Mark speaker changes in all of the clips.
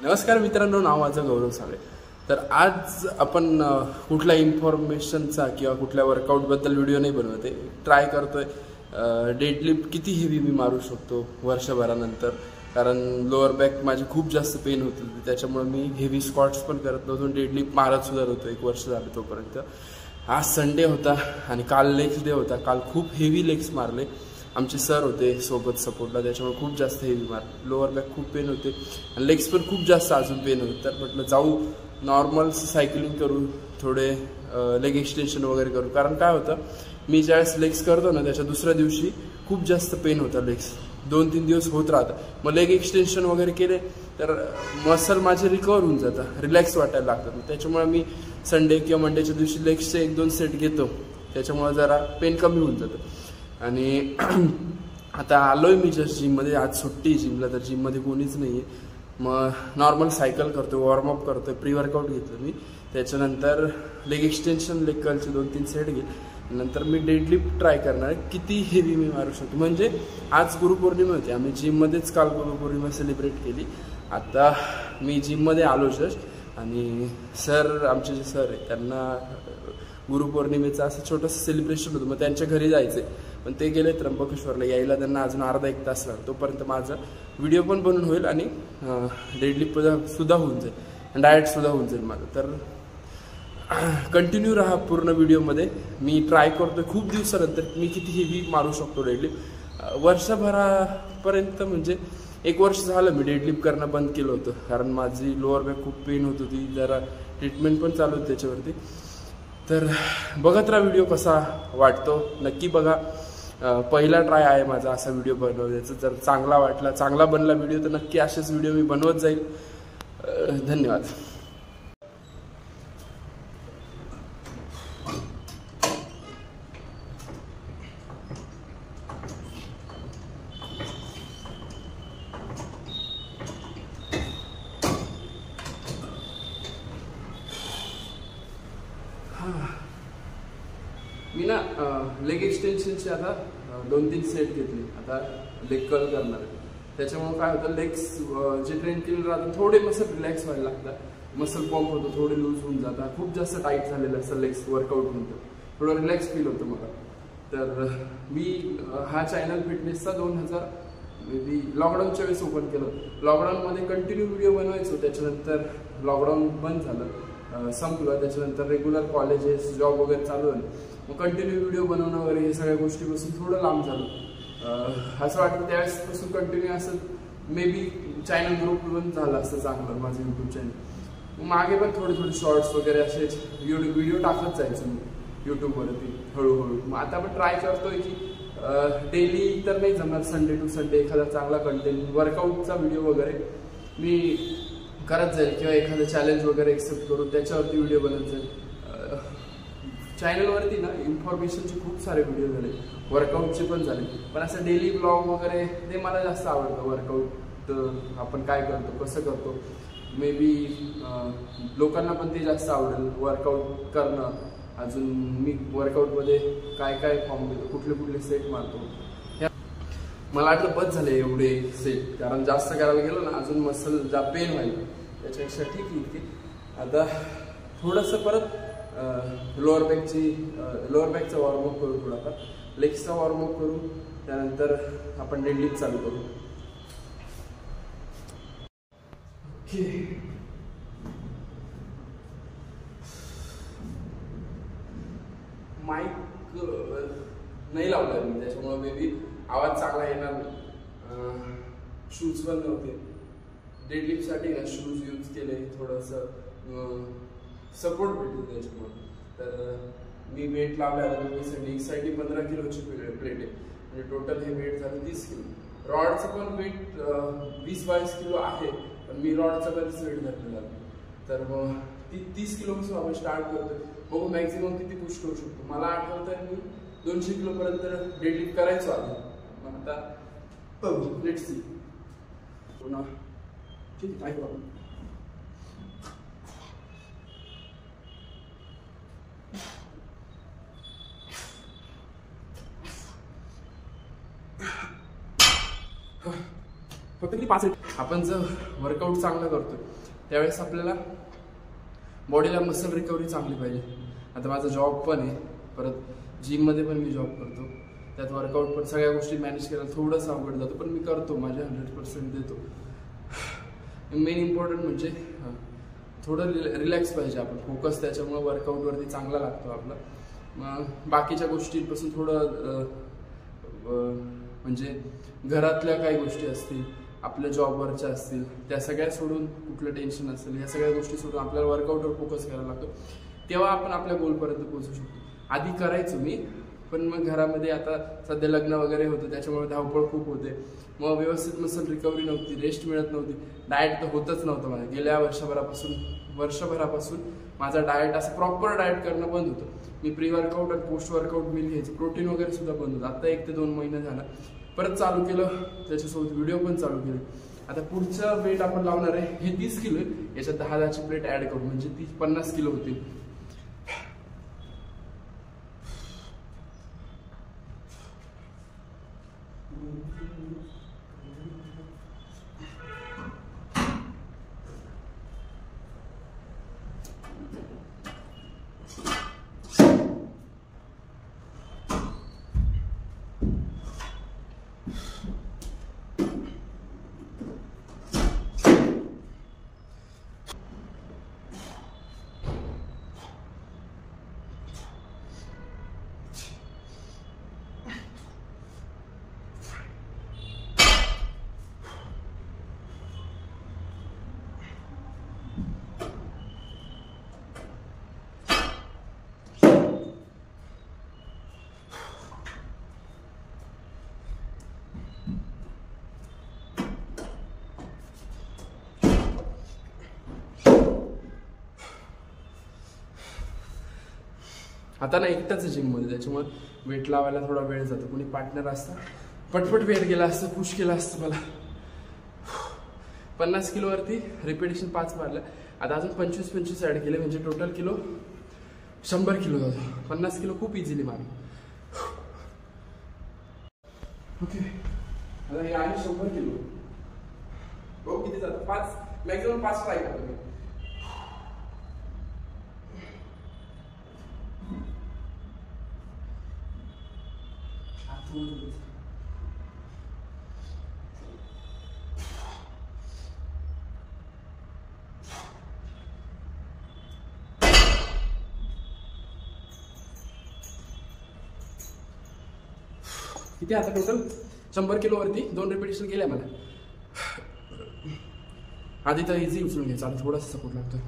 Speaker 1: नमस्कार मित्रांनो, नाव माझं गौरव सावे। तर आज आपण कुठल्या इन्फॉर्मेशनचा किंवा कुठल्या वर्कआउटबद्दल व्हिडिओ नाही बनवत आहे, ट्राय करतोय डेडलिफ्ट किती हेवी मी मारू शकतो वर्षभरानंतर। कारण लोअर बॅक माझी खूप जास्त पेन होत होती, त्याच्यामुळे मी हेवी स्क्वॉट्स पण करत नव्हतो, डेडलिफ्ट मारत सुद्धा होतो 1 वर्ष झालं तोपर्यंत। आज संडे होता आणि काल लेग्स डे होता। काल खूप हेवी लेग्स मारले, आमचे सर होते सोबत सपोर्टला, त्याच्यामुळे खूप जास्त हेवी मारले। लोअर बॅक खूप पेन होते आणि लेग्स पण खूप जास्त अजून पेन होते। तर म्हटलं जाऊ नॉर्मल सायकलिंग करू, थोडे लेग एक्सटेन्शन वगैरे करू। कारण काय होतं, मी ज्यावेळेस लेग्स करतो ना त्याच्या दुसऱ्या दिवशी खूप जास्त पेन होतं, लेग्स 2-3 दिवस होत राहतं। मग लेग एक्सटेन्शन वगैरे केले तर मसल माझे रिकवर होऊन जातं, रिलॅक्स वाटायला लागतं। त्याच्यामुळे मी संडे किंवा मंडेच्या दिवशी लेग्सचे 1-2 सेट घेतो, त्याच्यामुळे जरा पेन कमी होऊन जातं। आणि आता आलोय मी जस्ट जिममध्ये, आज सुट्टी जिमला, तर जिममध्ये कोणीच नाही आहे। मग नॉर्मल सायकल करतो, वॉर्मअप करतो, प्री वर्कआउट घेतलं मी, त्याच्यानंतर लेग एक्सटेन्शन, लेग कर्लचे 2-3 सेट घेईल, नंतर मी डेडलिफ्ट ट्राय करणार किती हेवी मी मारू शकतो। म्हणजे आज गुरुपौर्णिमा होती, आम्ही जिममध्येच काल गुरुपौर्णिमा सेलिब्रेट केली। आता मी जिममध्ये आलो जस्ट, आणि सर, आमचे जे सर आहे त्यांना गुरुपौर्णिमेचं असं छोटंसं सेलिब्रेशन होतं, मग त्यांच्या घरी जायचं, पण ते गेले त्र्यंबकेश्वरला, यायला त्यांना अजून अर्धा-1 तास लागतो। तोपर्यंत माझा व्हिडिओ पण बनवून होईल आणि डेडलिफ्ट सुद्धा होऊन जाईल आणि डाएट सुद्धा होऊन जाईल माझं। तर कंटिन्यू राहा पूर्ण व्हिडिओमध्ये। मी ट्राय करतोय खूप दिवसानंतर मी किती हेवी मारू शकतो डेडलिफ्ट वर्षभरापर्यंत। म्हणजे 1 वर्ष झालं मी डेडलिफ्ट करणं बंद केलं होतं, कारण माझी लोअर बॅक खूप पेन होत होती, जरा ट्रीटमेंट पण चालू होती त्याच्यावरती। तर बघत राहा व्हिडिओ, कसा वाटतो नक्की बघा। पहिला ट्राय आहे माझा असा व्हिडिओ बनवण्याचा। जर चांगला वाटला, चांगला बनला व्हिडिओ, तर नक्की असेच व्हिडिओ मी बनवत जाईल। धन्यवाद। मी ना लेग एक्सटेन्शनचे आता 2-3 सेट घेतले, आता लेग कर्ल करणार आहे। त्याच्यामुळे काय होतं, लेग्स जे ट्रेन केलेलं राहतं थोडे मसल रिलॅक्स व्हायला लागतात, मसल पॉम्प होतो, थोडे लूज होऊन जातात। खूप जास्त टाईट झालेलं असतं लेग्स वर्कआउट नंतर, थोडं रिलॅक्स फील होतं मला। तर मी हा चॅनल फिटनेसचा 2000 लॉकडाऊनच्या वेळेस ओपन केलं। लॉकडाऊनमध्ये कंटिन्यू व्हिडिओ बनवायचो, त्याच्यानंतर लॉकडाऊन बंद झालं, संपलं, त्याच्यानंतर रेग्युलर कॉलेजेस, जॉब वगैरे चालू झालं, मग कंटिन्यू व्हिडिओ बनवणं वगैरे हे सगळ्या गोष्टीपासून थोडं लांब झालं। असं वाटतं त्यावेळेसपासून कंटिन्यू असं मे बी चॅनल ग्रोथ पण झालं असतं चांगलं माझं यूट्यूब चॅनल। मागे पण थोडे शॉर्ट्स वगैरे असेच व्हिडिओ टाकत जायचो मी यूट्यूबवरती हळूहळू। मग आता पण ट्राय करतोय की डेली तर नाही जमणार, संडे टू संडे एखादा चांगला कंटेंट वर्कआउटचा व्हिडिओ वगैरे मी करत जाईल, किंवा एखादं चॅलेंज वगैरे एक्सेप्ट करून त्याच्यावरती व्हिडिओ बनत जाईल। चॅनलवरती ना इन्फॉर्मेशनचे खूप सारे व्हिडिओ झाले, वर्कआउटचे पण झाले, पण असं डेली ब्लॉग वगैरे ते मला जास्त आवडतं। वर्कआउट आपण काय करतो, कसं करतो, मे बी लोकांना पण ते जास्त आवडेल वर्कआउट करणं। अजून मी वर्कआउटमध्ये काय काय फॉर्म देतो, कुठले सेट मारतो, मला वाटलं बस झाले एवढे सेट, कारण जास्त करायला गेलो ना अजून मसल जा पेन व्हायला, त्याच्यापेक्षा ठीक आहे इतके। आता थोडंसं परत लोअर बॅकचा वॉर्मअप करू, थोडाफार लेग्सचा वॉर्मअप करू, त्यानंतर आपण डेडलिफ्ट चालू करू। माईक नाही लावला मी, त्याच्यामुळे मे बी आवाज चांगला येणार नाही। शूज पण नव्हते डेडलिफ्टसाठी ना, शूज यूज केले, थोडंसं सपोर्ट भेटतो त्याच्यामुळे। तर मी वेट लावल्या दोन्हीसाठी, एक साईडनी 15 किलोची प्लेट आहे, म्हणजे टोटल हे वेट झालं 30 किलो। रॉडचं पण वेट 20-22 किलो आहे, पण मी रॉडचा कधीच वेट धरलेला नाही। तर मग 30 किलोपासून आपण स्टार्ट करतोय, बघू मॅक्झिमम किती पुश करू शकतो। मला आठवतं मी 200 किलोपर्यंत डेडलिफ्ट करायचो आधी, मग आता लेट्स सी पुन्हा ठीक आहे, काय प्रॉब्लेम। फक्त किती 5 आपण जर वर्कआउट चांगलं करतोय त्यावेळेस आपल्याला बॉडीला मसल रिकव्हरी चांगली पाहिजे. आता माझा जॉब पण आहे, परत जिममध्ये पण मी जॉब करतो, त्यात वर्कआउट पण, सगळ्या गोष्टी मॅनेज करायला थोडंसं अवघड जातं, पण मी करतो, माझे 100% देतो. मेन इम्पॉर्टंट म्हणजे थोडं रिलॅक्स पाहिजे आपण, फोकस त्याच्यामुळे वर्कआउटवरती चांगला लागतो आपला. मग बाकीच्या गोष्टींपासून थोडं म्हणजे घरातल्या काही गोष्टी असतील, आपल्या जॉबवरच्या असतील, त्या सगळ्या सोडून, कुठलं टेन्शन असेल, ह्या सगळ्या गोष्टी सोडून आपल्याला वर्कआउटवर फोकस करायला लागतो, तेव्हा आपण आपल्या गोलपर्यंत पोहोचू शकतो. आधी करायचो मी, पण मग घरामध्ये आता सध्या लग्न वगैरे होतं त्याच्यामुळे धावपळ खूप होते, मग व्यवस्थित मसल रिकव्हरी नव्हती, रेस्ट मिळत नव्हती, डाएट तर होतच नव्हतं माझं. गेल्या वर्षभरापासून माझा डाएट असं प्रॉपर डाएट करणं बंद होतं. मी प्री वर्कआउट आणि पोस्ट वर्कआउट मील घ्यायचं, प्रोटीन वगैरे सुद्धा बंद होतं. आता 1 ते 2 महिने झाला परत चालू केलं, त्याच्यासोबत व्हिडिओ पण चालू केले. आता पुढचं वेट आपण लावणार आहे, हे 30 किलो आहे, याच्यात 10-10ची प्लेट ऍड करू, म्हणजे ती 50 किलो होतील. आता ना एकटाच जिममध्ये, त्याच्यामुळे वेट लावायला थोडा वेळ जातो. कोणी पार्टनर असतं पटपट वेट गेला असतं, पुश केला असतं मला. 50 किलोवरती रिपिटेशन 5 मारलं. आता अजून 25 ऍड केले, म्हणजे टोटल किलो 100 किलो जातो. 50 किलो खूप इझिली मारलं. ओके, आता हे आहे 100 किलो. हो, किती जातं? 5, मॅक्झिमम 5 ट्राय करतो मी. किती आता टोटल 100 किलोवरती 2 रिपिटेशन केल्या मला. आधी तर इझी उचलून घ्यायचं, आता थोडासा सपोर्ट लागतोय.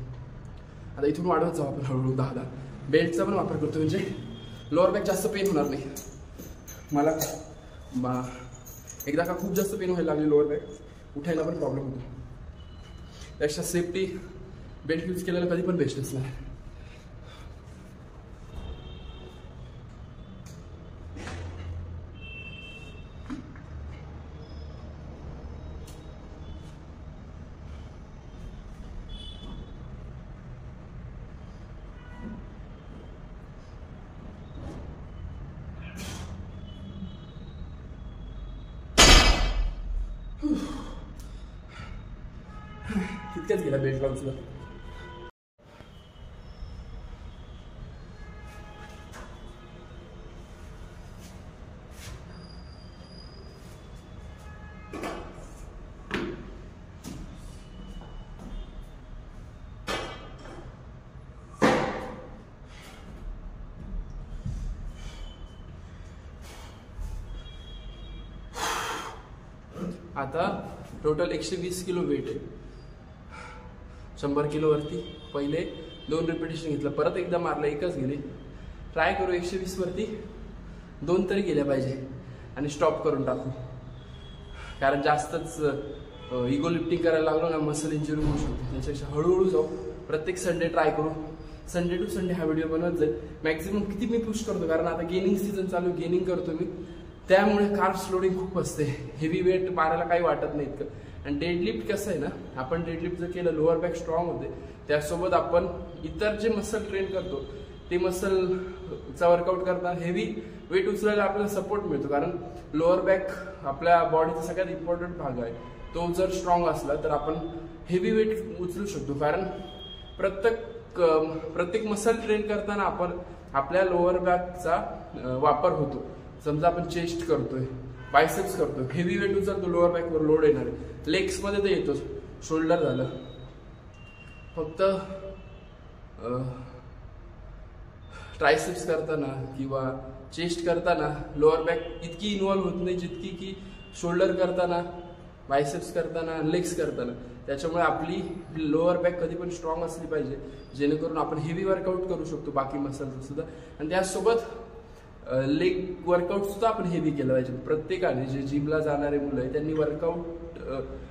Speaker 1: आता इथून वाढवत जाऊ आपण हळूहळू. 10 बेल्टचा पण वापर करतो, म्हणजे लोअर बॅक जास्त पेन होणार नाही मला. एकदा का खूप जास्त पेन व्हायला लागली लोअर बॅक, उठायला पण प्रॉब्लेम होतो. त्यापेक्षा सेफ्टी बेल्ट यूज केलेला कधी पण बेस्ट असणार. तितक्याच गेला बेल्ट लावून सुद्धा. आता टोटल 120 किलो वेट आहे. 100 किलोवरती पहिले 2 रिपिटेशन घेतलं, परत एकदा मारलं, एकच गेली. ट्राय करू 120 वरती 2 तरी गेल्या पाहिजे आणि स्टॉप करून टाकू. कारण जास्तच इगो लिफ्टिंग करायला लागलो ना, मसल इंजुरी होऊ शकते. त्याच्यापेक्षा हळूहळू जाऊ. प्रत्येक संडे ट्राय करू. संडे टू संडे हा व्हिडिओ बनवत जाईल. मॅक्झिमम किती मी पुश करतो, कारण आता गेनिंग सीझन चालू, गेनिंग करतो मी, त्यामुळे कार्ब्स लोडिंग खूप असते. हेवी वेट मारायला काही वाटत नाही इतकं. आणि डेडलिफ्ट कसं आहे ना, आपण डेडलिफ्ट जर केलं लोअर बॅक स्ट्रॉंग होते, त्यासोबत आपण इतर जे मसल ट्रेन करतो ते मसलचा वर्कआउट करताना हेवी वेट उचलायला आपल्याला सपोर्ट मिळतो. कारण लोअर बॅक आपल्या बॉडीचा सगळ्यात इम्पॉर्टंट भाग आहे. तो जर स्ट्रॉंग असला तर आपण हेवी वेट उचलू शकतो. कारण प्रत्येक मसल ट्रेन करताना आपण आपल्या लोअर बॅकचा वापर होतो. समजा आपण चेस्ट करतोय, बायसेप्स करतोय, हेवी वेट उचलतो, लोअर बॅकवर लोड येणार आहे. लेग्स मध्ये तर येतोच, शोल्डर झालं, फक्त ट्रायसेप्स करताना किंवा चेस्ट करताना लोअर बॅक इतकी इन्व्हॉल्व्ह होत नाही जितकी की शोल्डर करताना, बायसेप्स करताना, लेग्स करताना. त्याच्यामुळे आपली लोअर बॅक कधी पण स्ट्रॉंग असली पाहिजे, जेणेकरून आपण हेवी वर्कआउट करू शकतो बाकी मसल्स सुद्धा. आणि त्यासोबत लेग वर्कआउट सुद्धा आपण हेवी केलं पाहिजे. प्रत्येकाने जे जिमला जाणारे मुलं आहे त्यांनी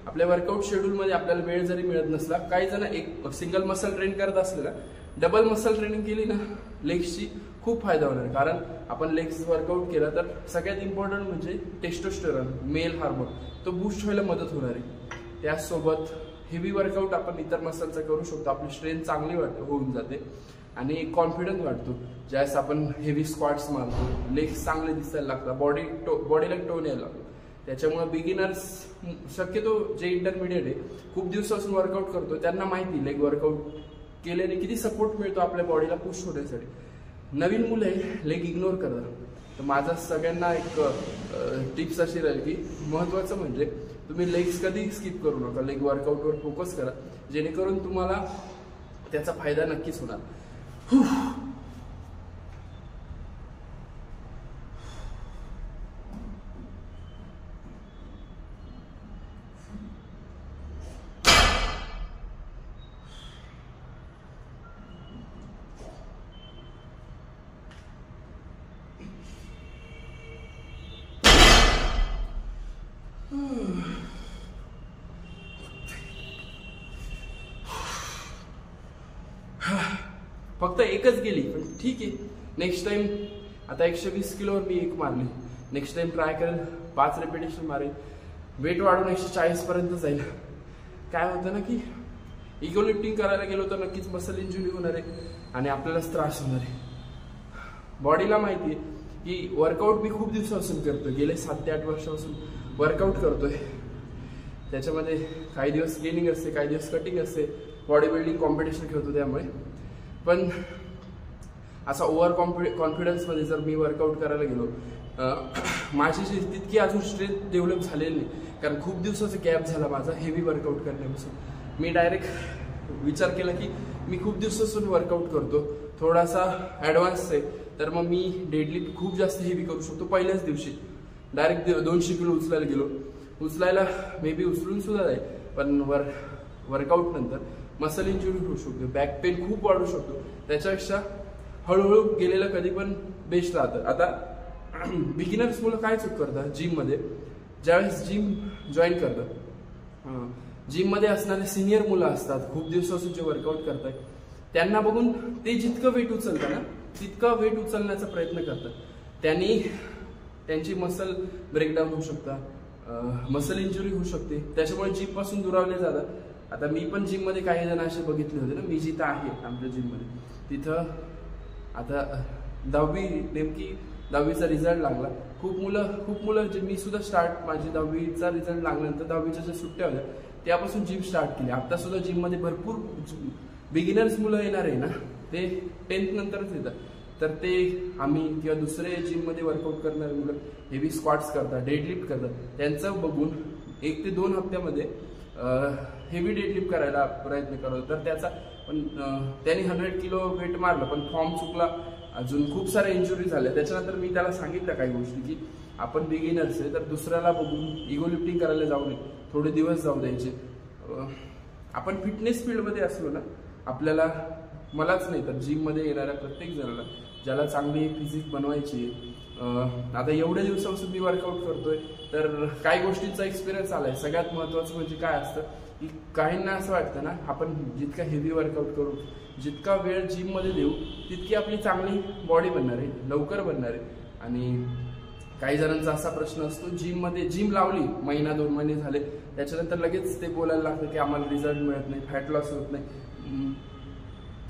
Speaker 1: आपल्या वर्कआउट शेड्यूलमध्ये आपल्याला वेळ जरी मिळत नसला, काही जण एक सिंगल मसल ट्रेन करत असले ना, डबल मसल ट्रेनिंग केली ना लेग्सची, खूप फायदा होणार. कारण आपण लेग्स वर्कआउट केला तर सगळ्यात इम्पॉर्टंट म्हणजे टेस्टोस्टेरॉन, मेल हार्मोन, तो बूस्ट व्हायला मदत होणार आहे. त्याचसोबत हेवी वर्कआउट आपण इतर मसलचा करू शकतो, आपली स्ट्रेंथ चांगली होऊन जाते आणि कॉन्फिडन्स वाढतो. ज्यावेळेस आपण हेवी स्क्वॉट्स मारतो, लेग्स चांगले दिसायला लागतात, बॉडीला टोन यायला लागतो. त्याच्यामुळे बिगिनर्स, शक्यतो जे इंटरमिडिएट आहे, खूप दिवसापासून वर्कआउट करतो, त्यांना माहिती लेग वर्कआउट केल्याने किती सपोर्ट मिळतो आपल्या बॉडीला पुश होण्यासाठी. नवीन मुलं आहे लेग इग्नोर करतात. तर माझा सगळ्यांना एक टिप्स अशी राहील की महत्त्वाचं म्हणजे तुम्ही लेग्स कधी स्किप करू नका, लेग वर्कआउटवर फोकस करा, जेणेकरून तुम्हाला त्याचा फायदा नक्कीच होणार. फक्त एकच गेली, पण ठीक आहे. नेक्स्ट टाइम आता 120 किलोवर मी एक मारली, नेक्स्ट टाइम ट्राय करेल 5 रिपिटेशन मारेल, वेट वाढून 140 पर्यंत जाईल. काय होतं ना की इगो लिफ्टिंग करायला गेलो तर नक्कीच मसल इंजुरी होणार आहे आणि आपल्यालाच त्रास होणार आहे. बॉडीला माहिती आहे की वर्कआउट मी खूप दिवसापासून करतोय, गेले 7 ते 8 वर्षापासून वर्कआउट करतोय. त्याच्यामध्ये काही दिवस गेनिंग असते, काही दिवस कटिंग असते, बॉडी बिल्डिंग कॉम्पिटिशन खेळतो. त्यामुळे पण असा ओव्हर कॉन्फिडन्समध्ये जर मी वर्कआउट करायला गेलो, माझी तितकी अजून स्ट्रेंथ डेव्हलप झालेली नाही. कारण खूप दिवसाचा गॅप झाला माझा हेवी वर्कआउट करण्यापासून. मी डायरेक्ट विचार केला की मी खूप दिवसापासून वर्कआउट करतो, थोडासा ॲडव्हान्स आहे, तर मग मी डेडलिफ्ट खूप जास्त हेवी करू शकतो. पहिल्याच दिवशी डायरेक्ट 200 किलो उचलायला गेलो. उचलायला मे बी उचलून सुद्धा जाईल, पण वर्कआउट नंतर मसल इंजुरी होऊ शकतो, बॅक पेन खूप वाढू शकतो. त्याच्यापेक्षा हळूहळू गेलेलं कधी पण बेस्ट राहतं. आता बिगिनर्स मुलं काय चूक करतात जिममध्ये, ज्यावेळेस जिम जॉईन करतात, जिममध्ये असणारे सिनियर मुलं असतात, खूप दिवसापासून जे वर्कआउट करतात, त्यांना बघून ते जितकं वेट उचलतात ना तितकं वेट उचलण्याचा प्रयत्न करतात. त्यांनी त्यांची मसल ब्रेकडाऊन होऊ शकतात, मसल इंजुरी होऊ शकते. त्याच्यामुळे जिम पासून दुरावले जातात. आता मी पण जिममध्ये काही जण असे बघितले होते ना, मी जिथं आहे आमच्या जिममध्ये, तिथं आता 10वीचा रिझल्ट लागला. खूप मुलं जे मी सुद्धा माझी 10वीचा रिझल्ट लागल्यानंतर 10वीच्या ज्या सुट्ट्या होत्या त्यापासून जिम स्टार्ट केली. आता सुद्धा जिममध्ये भरपूर बिगिनर्स मुलं येणार आहे ना, ते 10th नंतरच येतात. तर ते आम्ही किंवा दुसरे जिममध्ये वर्कआउट करणारे मुलं हेवी स्क्वॉट्स करतात, डेडलिफ्ट करतात, त्यांचं बघून 1 ते 2 हप्त्यामध्ये हेवी डेडलिफ्ट करायला प्रयत्न करतो. तर त्याचा पण त्यांनी 100 किलो वेट मारलं, पण फॉर्म चुकला, अजून खूप साऱ्या इंजुरी झाल्या. त्याच्यानंतर मी त्याला सांगितलं काही गोष्टी की आपण बिगिनर्स आहे, तर दुसऱ्याला बघून इगो लिफ्टिंग करायला जाऊ नये, थोडे दिवस जाऊ द्यायचे. आपण फिटनेस फील्डमध्ये असलो ना, आपल्याला, मलाच नाही तर जिममध्ये येणाऱ्या प्रत्येक जणाला ज्याला चांगली फिजिक बनवायची, आता एवढ्या दिवसापासून मी वर्कआउट करतोय, तर काही गोष्टींचा एक्सपिरियन्स आलाय. सगळ्यात महत्त्वाचं म्हणजे काय असतं की काहींना असं वाटतं ना, आपण जितका हेवी वर्कआउट करू, जितका वेळ जिममध्ये देऊ, तितकी आपली चांगली बॉडी बनणार आहे, लवकर बनणार आहे. आणि काही जणांचा असा प्रश्न असतो, जिम लावली, 1-2 महिने झाले, त्याच्यानंतर लगेच ते बोलायला लागतं की आम्हाला रिझल्ट मिळत नाही, फॅट लॉस होत नाही.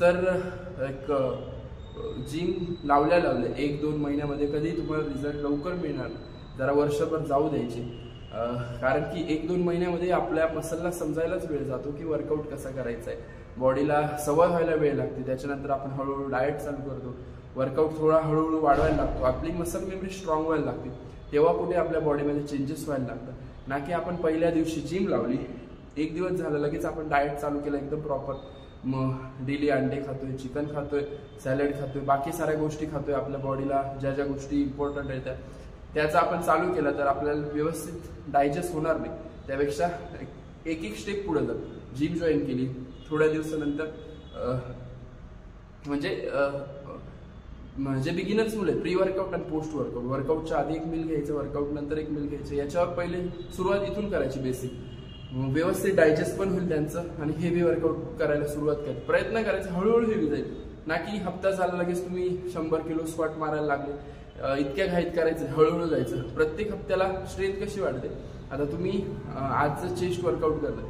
Speaker 1: तर एक जिम लावल्या 1-2 महिन्यामध्ये कधी तुम्हाला रिझल्ट लवकर मिळणार, जरा वर्षभर जाऊ द्यायचे. कारण की 1-2 महिन्यामध्ये आपल्या मसलला समजायलाच वेळ जातो की वर्कआउट कसा करायचा आहे, बॉडीला सवय व्हायला वेळ लागते, त्याच्यानंतर आपण हळूहळू डाएट चालू करतो, वर्कआउट थोडा हळूहळू वाढवायला लागतो, आपली मसल मेमरी स्ट्रॉंग व्हायला लागते, तेव्हा कुठे आपल्या बॉडीमध्ये चेंजेस व्हायला लागतात. ना की आपण पहिल्या दिवशी जिम लावली, 1 दिवस झालं लगेच आपण डाएट चालू केला एकदम प्रॉपर, मग डेली अंडे खातोय, चिकन खातोय, सॅलड खातोय, बाकी साऱ्या गोष्टी खातोय, आपल्या बॉडीला ज्या ज्या गोष्टी इम्पॉर्टंट आहेत त्याचा आपण चालू केला तर आपल्याला व्यवस्थित डायजेस्ट होणार नाही. त्यापेक्षा एक स्टेप पुढे जात, जिम जॉईन केली, थोड्या दिवसानंतर म्हणजे बिगिनर्स मुले प्री वर्कआउट आणि पोस्ट वर्कआउट, वर्कआउटच्या आधी 1 मील घ्यायचं, वर्कआउट नंतर 1 मील घ्यायचं, याच्यावर पहिले सुरुवात इथून करायची बेसिक, व्यवस्थित डायजेस्ट पण होईल त्यांचं आणि हेवी वर्कआउट करायला सुरुवात करायची, प्रयत्न करायचा हळूहळू हेवी जाईल, ना की हप्ता झाला लगेच तुम्ही 100 किलो स्क्वॉट मारायला लागले, इतक्या घाईत करायचं, हळूहळू जायचं. प्रत्येक हप्त्याला स्ट्रेंथ कशी वाढते, आता तुम्ही आज चेस्ट वर्कआउट करता,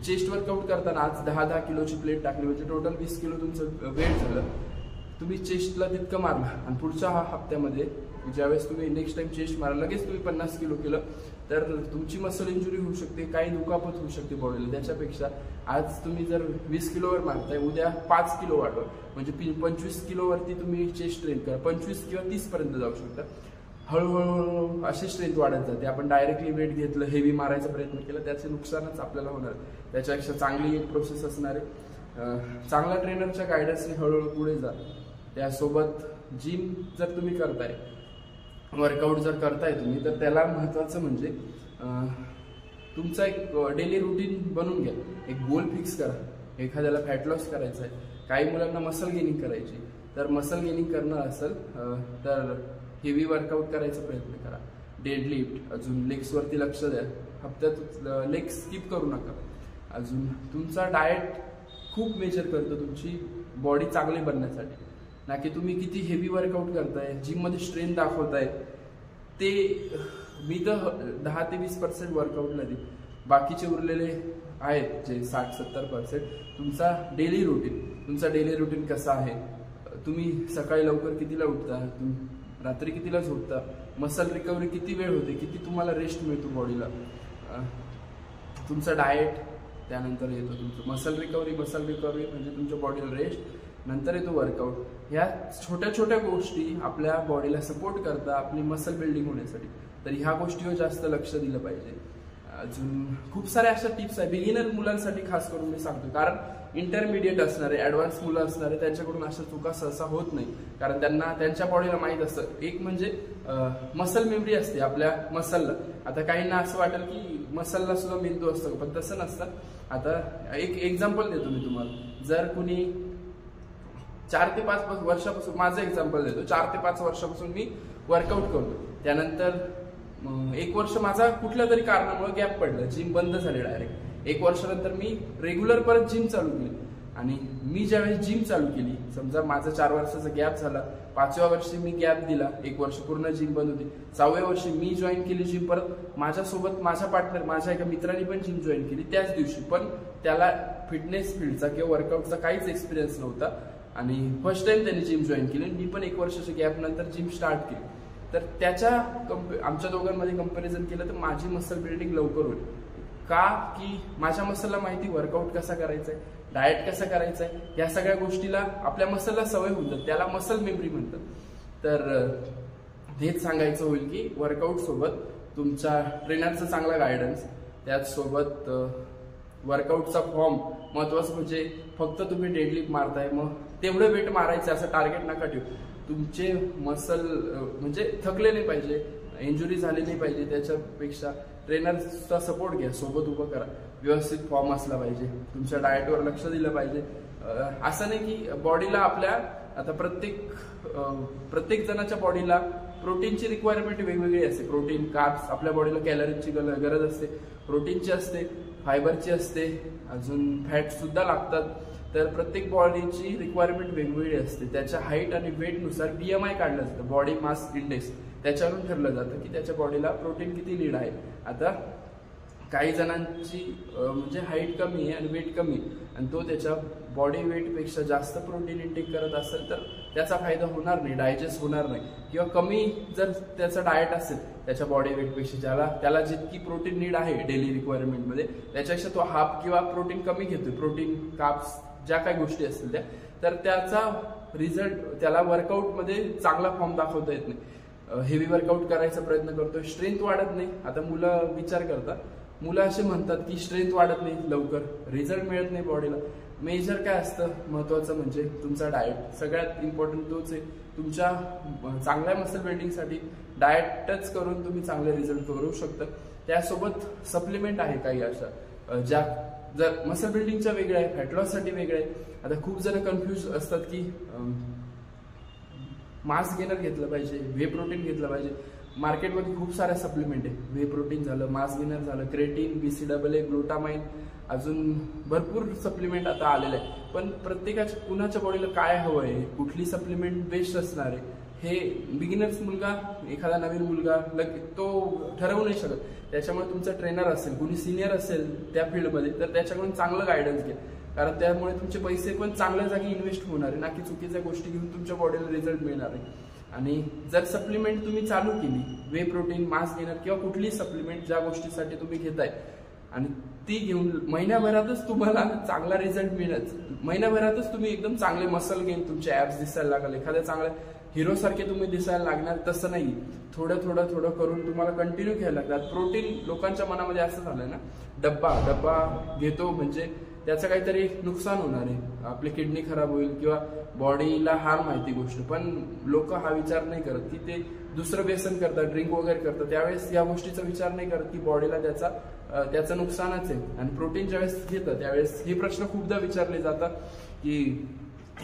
Speaker 1: चेस्ट वर्कआउट करताना आज 10 किलोची प्लेट टाकली म्हणजे टोटल 20 किलो तुमचं वेट झालं, तुम्ही चेस्टला तितकं मारलं आणि पुढच्या हप्त्यामध्ये ज्यावेळेस तुम्ही नेक्स्ट टाइम चेस्ट मारा लगेच तुम्ही 50 किलो केलं तर तुमची मसल इंजुरी होऊ शकते, काही दुखापत होऊ शकते बॉडीला. त्याच्यापेक्षा आज तुम्ही जर 20 किलोवर मारताय, उद्या 5 किलो वाढवा, म्हणजे 25 किलोवरती तुम्ही चेस्ट स्ट्रेंथ करा, 25 किंवा 30 पर्यंत जाऊ शकता. हळूहळू अशी स्ट्रेंथ वाढत जाते. आपण डायरेक्टली वेट घेतलं, हेवी मारायचा प्रयत्न केला, त्याचे नुकसानच आपल्याला होणार. त्याच्यापेक्षा चांगली एक प्रोसेस असणार आहे, चांगल्या ट्रेनरच्या गायडन्सने हळूहळू पुढे जा. त्यासोबत जिम जर तुम्ही करताय, वर्कआउट जर करताय तुम्ही, तर त्याला महत्त्वाचं म्हणजे तुमचा एक डेली रुटीन बनवून घ्या, एक गोल फिक्स करा. एखाद्याला फॅट लॉस करायचा आहे, काही मुलांना मसल गेनिंग करायची, तर मसल गेनिंग करणं असेल तर हेवी वर्कआउट करायचा प्रयत्न करा, डेडलिफ्ट, अजून लेग्सवरती लक्ष द्या, हप्त्यात लेग स्किप करू नका. अजून तुमचा डाएट खूप मेजर करतो तुमची बॉडी चांगली बनण्यासाठी, ना की तुम्ही किती हेवी वर्कआउट करताय, जिममध्ये स्ट्रेंथ दाखवताय. ते मी तर 10 ते 20% वर्कआउटला देईन, बाकीचे उरलेले आहेत जे 60-70% तुमचा डेली रुटीन कसा आहे, तुम्ही सकाळी लवकर कितीला उठता, तुम्ही रात्री कितीला झोपता, मसल रिकव्हरी किती वेळ होते, किती तुम्हाला रेस्ट मिळतो बॉडीला, तुमचा डाएट, त्यानंतर येतो तुमचं मसल रिकव्हरी म्हणजे तुमच्या बॉडीला रेस्ट, नंतर येतो वर्कआउट. ह्या छोट्या छोट्या गोष्टी आपल्या बॉडीला सपोर्ट करतात आपली मसल बिल्डिंग होण्यासाठी, तर ह्या गोष्टीवर जास्त लक्ष दिलं पाहिजे. अजून खूप साऱ्या अशा टिप्स आहे बिगिनर मुलांसाठी खास करून मी सांगतो, कारण इंटरमिडिएट असणारे, ऍडव्हान्स मुलं असणारे त्यांच्याकडून अशा चुका सहसा होत नाही, कारण त्यांना त्यांच्या बॉडीला माहीत असतं. एक म्हणजे मसल मेमरी असते आपल्या मसलला. आता काहींना असं वाटेल की मसलला सुद्धा मेंदू असतो, पण तसं नसतं. आता एक एक्झाम्पल देतो मी तुम्हाला. जर कुणी 4 ते 5 वर्षापासून, माझं एक्झाम्पल देतो, 4 ते 5 वर्षापासून मी वर्कआउट करतो, त्यानंतर 1 वर्ष माझा कुठल्या तरी कारणामुळे गॅप पडलं, जिम बंद झाली डायरेक्ट. 1 वर्षानंतर मी रेग्युलर परत जिम चालू केली, आणि मी ज्यावेळेस जिम चालू केली, समजा माझा 4 वर्षाचा गॅप झाला, 5व्या वर्षी मी गॅप दिला, 1 वर्ष पूर्ण जिम बंद होती, 6व्या वर्षी मी जॉईन केली जिम परत. माझ्यासोबत माझा पार्टनर, माझ्या एका मित्राने पण जिम जॉईन केली त्याच दिवशी, पण त्याला फिटनेस फील्डचा किंवा वर्कआउटचा काहीच एक्सपिरियन्स नव्हता, आणि फर्स्ट टाइम त्यांनी जिम जॉईन केली. मी पण 1 वर्षाच्या गॅप नंतर जिम स्टार्ट केली. तर आमच्या दोघांमध्ये कंपॅरिझन केलं तर माझी मसल बिल्डिंग लवकर होईल. का की माझ्या मसलला माहिती वर्कआउट कसा करायचा आहे, डाएट कसा करायचा आहे, या सगळ्या गोष्टीला आपल्या मसलला सवय होतात, त्याला मसल मेमरी म्हणतात. तर हेच सांगायचं होईल की वर्कआउट सोबत तुमच्या ट्रेनरचा चांगला गायडन्स, त्याचसोबत वर्कआउटचा फॉर्म महत्वाचं. म्हणजे फक्त तुम्ही डेडलिफ्ट मारताय, मग तेवढं वेट मारायचं असं टार्गेट नका ठेवू. तुमचे मसल म्हणजे थकले नाही पाहिजे, इंजुरी झाली नाही पाहिजे, त्याच्यापेक्षा ट्रेनरचा सपोर्ट घ्या, सोबत उभं करा, व्यवस्थित फॉर्म असला पाहिजे, तुमच्या डाएटवर लक्ष दिलं पाहिजे. असं नाही की बॉडीला आपल्या, आता प्रत्येक जणाच्या बॉडीला प्रोटीनची रिक्वायरमेंट वेगवेगळी असते. प्रोटीन, कार्ब्स, आपल्या बॉडीला कॅलरीजची गरज असते, प्रोटीनची असते, फायबरची असते, अजून फॅट सुद्धा लागतात. तर प्रत्येक बॉडीची रिक्वायरमेंट वेगवेगळी असते. त्याच्या हाईट आणि वेटनुसार BMI काढलं जातं, बॉडी मास इंडेक्स, त्याच्यावरून ठरलं जातं की त्याच्या बॉडीला प्रोटीन किती लीड आहे. आता काही जणांची म्हणजे हाईट कमी आहे आणि वेट कमी आहे आणि तो त्याच्या बॉडी वेटपेक्षा जास्त प्रोटीन इंटेक करत असेल तर त्याचा फायदा होणार नाही, डायजेस्ट होणार नाही. किंवा कमी जर त्याचा डाएट असेल त्याच्या बॉडी वेटपेक्षा त्याला जितकी प्रोटीन नीड आहे डेली रिक्वायरमेंटमध्ये त्याच्यापेक्षा तो हाफ किंवा प्रोटीन कमी घेतोय, प्रोटीन कार्ब्स ज्या काही गोष्टी असतील त्या, तर त्याचा रिझल्ट त्याला वर्कआउटमध्ये चांगला फॉर्म दाखवता येत नाही. हेवी वर्कआउट करायचा प्रयत्न करतोय, स्ट्रेंथ वाढत नाही. आता मुलं विचार करतात, मुलं असे म्हणतात की स्ट्रेंथ वाढत नाही, लवकर रिझल्ट मिळत नाही बॉडीला. मेजर काय असतं महत्वाचं म्हणजे तुमचा डाएट. सगळ्यात इम्पॉर्टंट तोच आहे. तुमच्या चांगल्या मसल बिल्डिंगसाठी डाएटच करून तुम्ही चांगले रिझल्ट करू शकता. त्यासोबत सप्लिमेंट आहे काही अशा ज्या जर मसल बिल्डिंगच्या वेगळ्या आहे, फॅट लॉससाठी वेगळ्या आहे. आता खूप जण कन्फ्युज असतात की मास गेनर घेतलं पाहिजे, व्हे प्रोटीन घेतलं पाहिजे. मार्केटमध्ये खूप साऱ्या सप्लिमेंट आहे. व्हे प्रोटीन झालं, मास गेनर झालं, क्रेटीन, BCAA, ग्लुटामाइन, अजून भरपूर सप्लिमेंट आता आलेले आहे. पण प्रत्येकाच्या कुणाच्या बॉडीला काय हवं आहे, कुठली सप्लिमेंट बेस्ट असणार आहे हे बिगिनर्स मुलगा, एखादा नवीन मुलगा तो ठरवू नाही शकत. त्याच्यामुळे तुमचा ट्रेनर असेल, कुणी सिनियर असेल त्या फील्डमध्ये तर त्याच्याकडून चांगलं गायडन्स घ्या. कारण त्यामुळे तुमचे पैसे पण चांगल्या जागी इन्व्हेस्ट होणार आहे, ना की चुकीच्या गोष्टी घेऊन तुमच्या बॉडीला रिझल्ट मिळणार आहे. आणि जर सप्लिमेंट तुम्ही चालू केली, वे प्रोटीन, मास गेनर किंवा कुठली सप्लिमेंट ज्या गोष्टीसाठी तुम्ही घेताय आणि ती घेऊन महिन्याभरातच तुम्हाला चांगला रिझल्ट मिळेल. महिन्याभरातच तुम्ही एकदम चांगले मसल गेन, तुमचे ऍप्स दिसायला लागले, एखाद्या चांगल्या हिरो सारखे तुम्ही दिसायला लागणार. तसं नाही, थोडं थोडं थोडं करून तुम्हाला कंटिन्यू घ्यायला लागतात. प्रोटीन लोकांच्या मनामध्ये असं झालंय ना, डब्बा घेतो म्हणजे त्याचं काहीतरी नुकसान होणार आहे, आपली किडनी खराब होईल किंवा बॉडीला हार्म आहे ती गोष्ट. पण लोक हा विचार नाही करत की ते दुसरं व्यसन करतात, ड्रिंक वगैरे करतात, त्यावेळेस या गोष्टीचा विचार नाही करत की बॉडीला त्याचं नुकसानच आहे. आणि प्रोटीन ज्यावेळेस घेतं त्यावेळेस हे प्रश्न खूपदा विचारले जातात की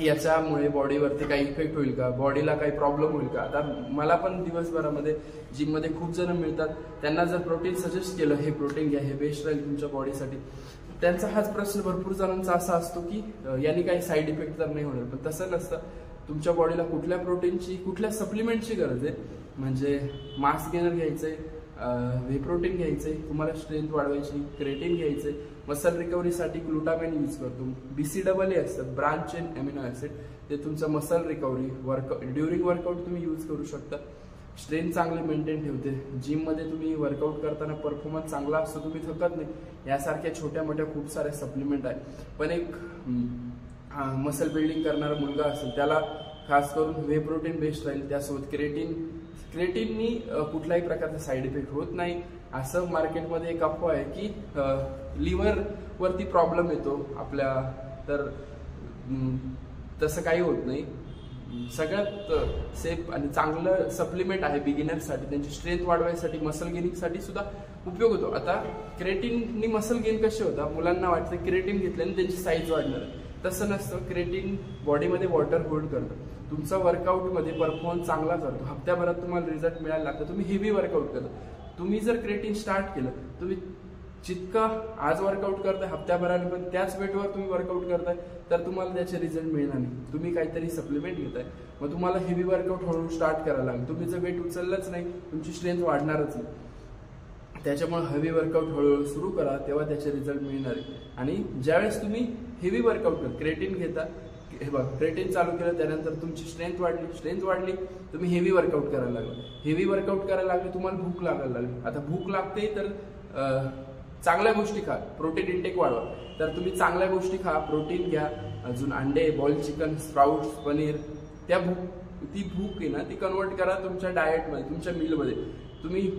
Speaker 1: याच्यामुळे बॉडीवरती काही इफेक्ट होईल का, बॉडीला काही प्रॉब्लेम होईल का. आता मला पण दिवसभरामध्ये जिममध्ये खूप जण मिळतात, त्यांना जर प्रोटीन सजेस्ट केलं, हे प्रोटीन घ्या, हे बेस्ट राहील तुमच्या बॉडीसाठी, त्यांचा हाच प्रश्न भरपूर जणांचा असा असतो की यांनी काही साईड इफेक्ट तर नाही होणार. पण तसं नसतं. तुमच्या बॉडीला कुठल्या प्रोटीनची, कुठल्या सप्लिमेंटची गरज आहे, म्हणजे मास गेनर घ्यायचंय, व्हे प्रोटीन घ्यायचंय, तुम्हाला स्ट्रेंथ वाढवायची, क्रेटीन घ्यायचंय, मसल रिकव्हरीसाठी ग्लुटामाइन यूज करतो, BCAA असतं, ब्रांच चेन अमिनो ऍसिड, ते तुमचं मसल रिकव्हरी ड्युरिंग वर्कआउट तुम्ही यूज करू शकता. स्ट्रेंथ चांगली मेंटेन ठेवते. जिममध्ये तुम्ही वर्कआउट करताना परफॉर्मन्स चांगला असतो, तुम्ही थकत नाही. यासारख्या छोट्या मोठ्या खूप साऱ्या सप्लिमेंट आहेत. पण एक मसल बिल्डिंग करणारा मुलगा असेल त्याला खास करून व्हे प्रोटीन बेस्ट राहील. त्यासोबत क्रेटीननी कुठल्याही प्रकारचा साईड इफेक्ट होत नाही. असं मार्केटमध्ये एक अफवा आहे की लिव्हर वरती प्रॉब्लेम येतो आपल्या, तर तसं काही होत नाही. सगळ्यात सेफ आणि चांगलं सप्लिमेंट आहे बिगिनरसाठी, त्यांची स्ट्रेंथ वाढवायसाठी, मसल गेनिंगसाठी सुद्धा उपयोग होतो. आता क्रेटीननी मसल गेन कसे होतात, मुलांना वाटतं क्रेटीन घेतल्याने त्यांची साईज वाढणार आहे. तसं नसतं. क्रेटीन बॉडीमध्ये वॉटर होल्ड करतं, तुमचा वर्कआउटमध्ये परफॉर्मन्स चांगला करतो. हप्त्याभरात तुम्हाला रिझल्ट मिळायला लागतं. तुम्ही हेवी वर्कआउट करता, तुम्ही जर क्रेटीन स्टार्ट केलं, तुम्ही जितका आज वर्कआउट करताय हप्त्याभराने पण त्याच वेटवर तुम्ही वर्कआउट करताय तर तुम्हाला त्याचे रिझल्ट मिळणार नाही. तुम्ही काहीतरी सप्लिमेंट घेताय, मग तुम्हाला हेवी वर्कआउट हळूहळू स्टार्ट करायला लागेल. तुम्ही जर वेट उचललंच नाही, तुमची स्ट्रेंथ वाढणारच नाही. त्याच्यामुळे हेवी वर्कआउट हळूहळू सुरू करा, तेव्हा त्याचे रिझल्ट मिळणार आहे. आणि ज्यावेळेस तुम्ही हेवी वर्कआउट क्रेटीन घेता, हे बघा क्रेटीन चालू केलं, त्यानंतर तुमची स्ट्रेंथ वाढली, तुम्ही हेवी वर्कआउट करायला लागले. हेवी वर्कआउट करायला लागले, तुम्हाला भूक लागायला लागली. आता भूक लागते तर चांगला गोष्टी खा, प्रोटीन इंटेक वाढवा. तर तुम्ही चांगल्या गोष्टी खा, प्रोटीन घ्या, अजून अंडे, बॉइल्ड चिकन, स्प्राउट्स, पनीर. ती भूक आहे ना ती कन्वर्ट करा तुमच्या डाएटमध्ये, तुमच्या मीलमध्ये. तुम्ही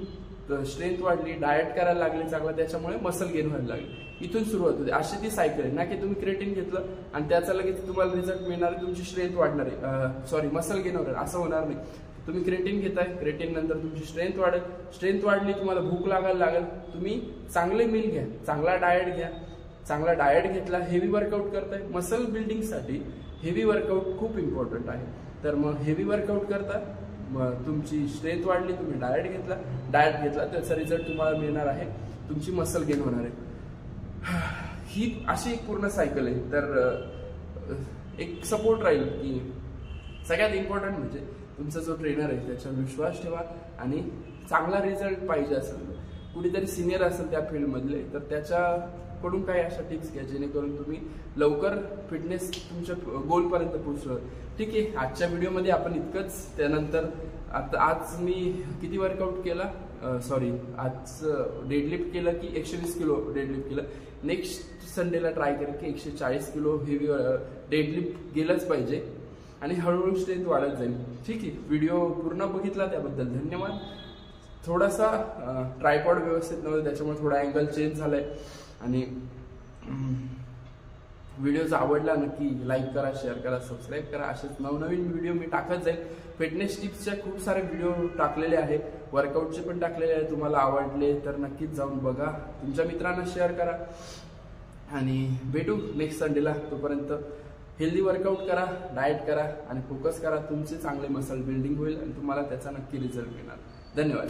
Speaker 1: स्ट्रेंथ वाढली, डाएट करायला लागले चांगला, त्याच्यामुळे मसल गेन व्हायला लागली. इथून सुरुवात होते. अशी ती सायकल आहे ना की तुम्ही क्रेटीन घेतलं आणि त्याचा लगेच तुम्हाला रिझल्ट मिळणार आहे, तुमची स्ट्रेंथ वाढणार आहे, मसल गेन होणार, असं होणार नाही. तुम्ही क्रेटीन घेताय, क्रेटीन नंतर तुमची स्ट्रेंथ वाढेल, स्ट्रेंथ वाढली, तुम्हाला भूक लागायला लागेल, तुम्ही चांगले मील घ्या, चांगला डाएट घ्या. चांगला डाएट घेतला, हेवी वर्कआउट करताय, मसल बिल्डिंगसाठी हेवी वर्कआउट खूप इम्पॉर्टंट आहे. तर मग हेवी वर्कआउट करता, मग तुमची स्ट्रेंथ वाढली, तुम्ही डाएट घेतला, त्याचा रिझल्ट तुम्हाला मिळणार आहे, तुमची मसल गेन होणार आहे. ही अशी एक पूर्ण सायकल आहे. तर एक सपोर्ट राहील की सगळ्यात इम्पॉर्टंट म्हणजे तुमचा जो ट्रेनर आहे त्याच्यावर विश्वास ठेवा आणि चांगला रिझल्ट पाहिजे असेल कुठेतरी सिनियर असेल त्या फील्डमधले, तर त्याच्याकडून काही अशा टिप्स घ्या जेणेकरून तुम्ही लवकर फिटनेस तुमच्या गोलपर्यंत पोहोचलो. ठीक आहे, आजच्या व्हिडिओमध्ये आपण इतकंच. त्यानंतर आता आज मी किती वर्कआउट केला, आज डेडलिफ्ट केलं की 120 किलो डेडलिफ्ट केलं. नेक्स्ट संडेला ट्राय करेन की 140 किलो हेवी डेडलिफ्ट गेलंच पाहिजे आणि हळूहळू स्ट्रेंथ वाढत जाईल. ठीक आहे, व्हिडिओ पूर्ण बघितला त्याबद्दल धन्यवाद. थोडासा ट्रायपॉड व्यवस्थित नव्हतं, त्याच्यामुळे थोडा अँगल चेंज झालाय. आणि व्हिडिओ जर आवडला नक्की लाईक करा, शेअर करा, सबस्क्राईब करा. असेच नवनवीन व्हिडिओ मी टाकत जाईल. फिटनेस टिप्सच्या खूप सारे व्हिडिओ टाकलेले आहे, वर्कआउटचे पण टाकलेले आहे. तुम्हाला आवडले तर नक्कीच जाऊन बघा, तुमच्या मित्रांना शेअर करा आणि भेटू नेक्स्ट संडेला. तोपर्यंत हेल्दी वर्कआउट करा, डाएट करा आणि फोकस करा. तुमचे चांगले मसल बिल्डिंग होईल आणि तुम्हाला त्याचा नक्की रिझल्ट मिळणार. धन्यवाद.